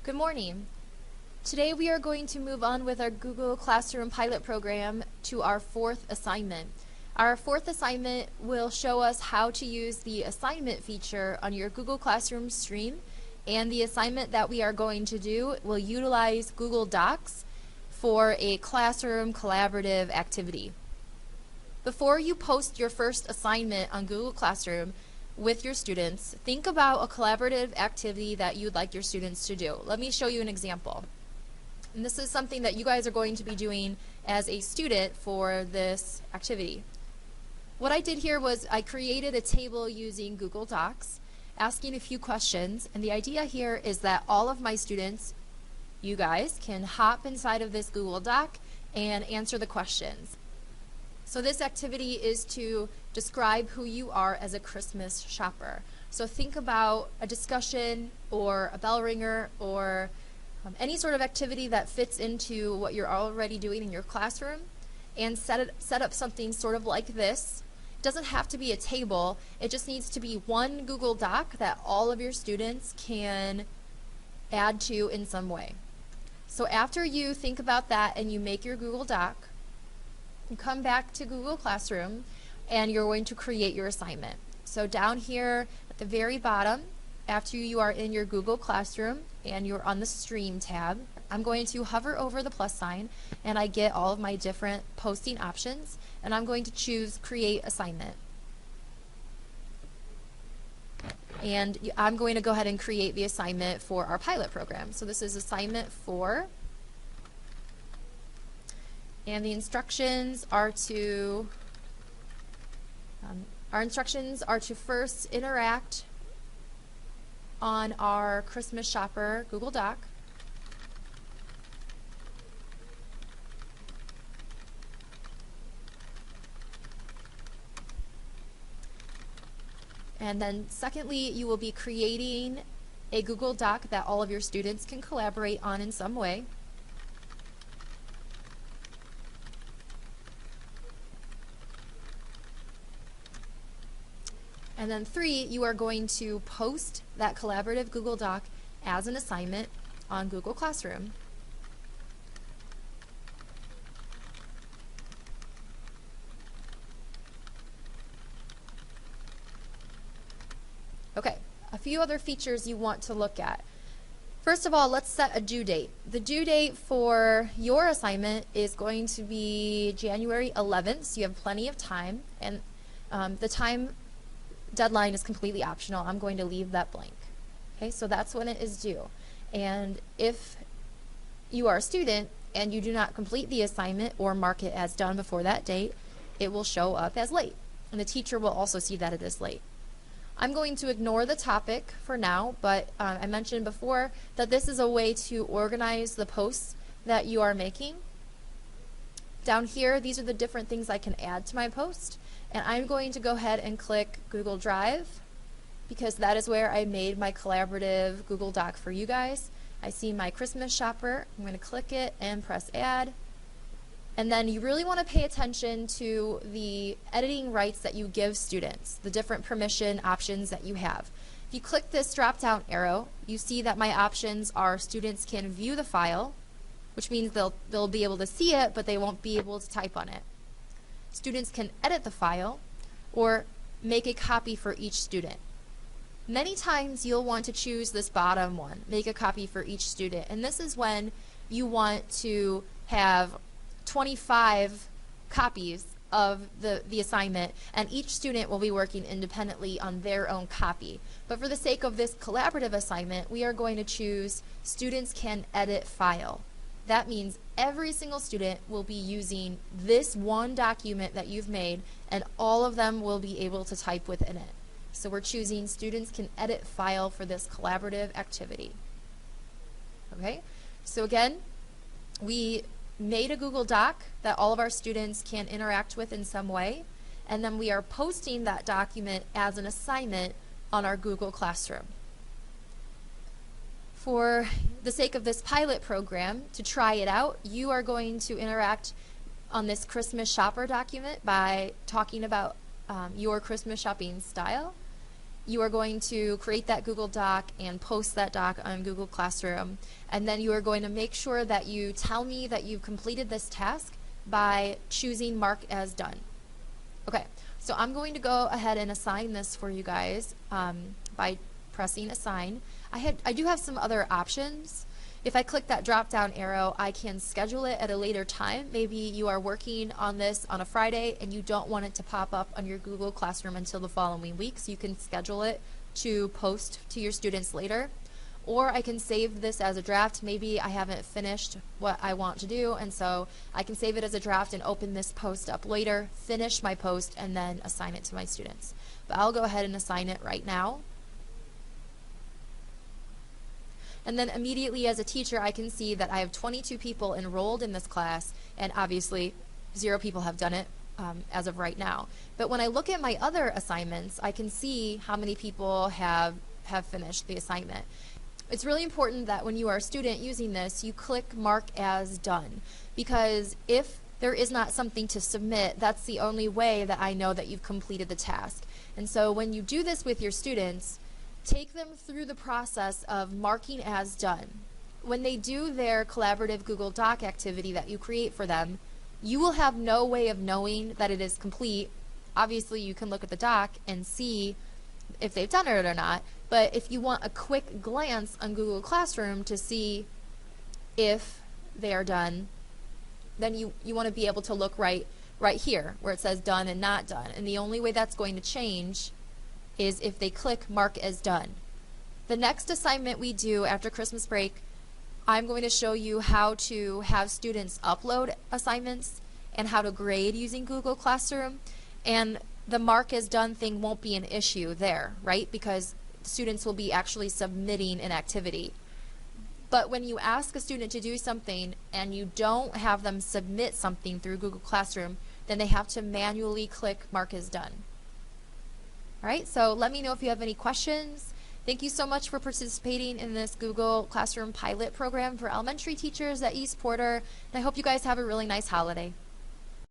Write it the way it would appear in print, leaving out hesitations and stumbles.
Good morning. Today we are going to move on with our Google Classroom pilot program to our fourth assignment. Our fourth assignment will show us how to use the assignment feature on your Google Classroom stream, and the assignment that we are going to do will utilize Google Docs for a classroom collaborative activity. Before you post your first assignment on Google Classroom with your students, think about a collaborative activity that you'd like your students to do. Let me show you an example. And this is something that you guys are going to be doing as a student for this activity. What I did here was I created a table using Google Docs, asking a few questions, and the idea here is that all of my students, you guys, can hop inside of this Google Doc and answer the questions. So this activity is to describe who you are as a Christmas shopper. So think about a discussion or a bell ringer or any sort of activity that fits into what you're already doing in your classroom, and set up something sort of like this. It doesn't have to be a table, it just needs to be one Google Doc that all of your students can add to in some way. So after you think about that and you make your Google Doc, you come back to Google Classroom and you're going to create your assignment. So down here at the very bottom, after you are in your Google Classroom and you're on the Stream tab, I'm going to hover over the plus sign and I get all of my different posting options, and I'm going to choose Create Assignment. And I'm going to go ahead and create the assignment for our pilot program. So this is assignment 4. And the instructions are to first interact on our Christmas Shopper Google Doc. And then secondly, you will be creating a Google Doc that all of your students can collaborate on in some way. And then 3, you are going to post that collaborative Google Doc as an assignment on Google Classroom. Okay, a few other features you want to look at. First of all, let's set a due date. The due date for your assignment is going to be January 11th, so you have plenty of time, and the time deadline is completely optional. I'm going to leave that blank. Okay, so that's when it is due. And if you are a student and you do not complete the assignment or mark it as done before that date, it will show up as late. And the teacher will also see that it is late. I'm going to ignore the topic for now, but I mentioned before that this is a way to organize the posts that you are making. Down here, these are the different things I can add to my post. And I'm going to go ahead and click Google Drive, because that is where I made my collaborative Google Doc for you guys. I see my Christmas shopper. I'm going to click it and press Add. And then you really want to pay attention to the editing rights that you give students, the different permission options that you have. If you click this drop-down arrow, you see that my options are students can view the file, which means they'll be able to see it, but they won't be able to type on it. Students can edit the file or make a copy for each student. Many times you'll want to choose this bottom one, make a copy for each student, and this is when you want to have 25 copies of the assignment, and each student will be working independently on their own copy. But for the sake of this collaborative assignment, we are going to choose students can edit file. That means every single student will be using this one document that you've made, and all of them will be able to type within it. So we're choosing students can edit file for this collaborative activity. Okay, so again, we made a Google Doc that all of our students can interact with in some way, and then we are posting that document as an assignment on our Google Classroom. For the sake of this pilot program, to try it out, you are going to interact on this Christmas shopper document by talking about your Christmas shopping style. you are going to create that Google Doc and post that doc on Google Classroom, and then you are going to make sure that you tell me that you've completed this task by choosing Mark as done. Okay, so I'm going to go ahead and assign this for you guys by pressing assign. I do have some other options. If I click that drop down arrow, I can schedule it at a later time. Maybe you are working on this on a Friday and you don't want it to pop up on your Google Classroom until the following week, so you can schedule it to post to your students later. Or I can save this as a draft. Maybe I haven't finished what I want to do, and so I can save it as a draft and open this post up later, finish my post, and then assign it to my students. But I'll go ahead and assign it right now. And then immediately as a teacher, I can see that I have 22 people enrolled in this class, and obviously 0 people have done it as of right now. But when I look at my other assignments, I can see how many people have finished the assignment. It's really important that when you are a student using this, you click Mark as done, because if there is not something to submit, that's the only way that I know that you've completed the task. And so when you do this with your students, take them through the process of marking as done. When they do their collaborative Google Doc activity that you create for them, you will have no way of knowing that it is complete. Obviously, you can look at the doc and see if they've done it or not, but if you want a quick glance on Google Classroom to see if they are done, then you want to be able to look right here where it says done and not done. And the only way that's going to change is if they click Mark as done. The next assignment we do after Christmas break, I'm going to show you how to have students upload assignments and how to grade using Google Classroom. And the Mark as done thing won't be an issue there, right? Because students will be actually submitting an activity. But when you ask a student to do something and you don't have them submit something through Google Classroom, then they have to manually click Mark as done. All right, so let me know if you have any questions. Thank you so much for participating in this Google Classroom pilot program for elementary teachers at East Porter. And I hope you guys have a really nice holiday.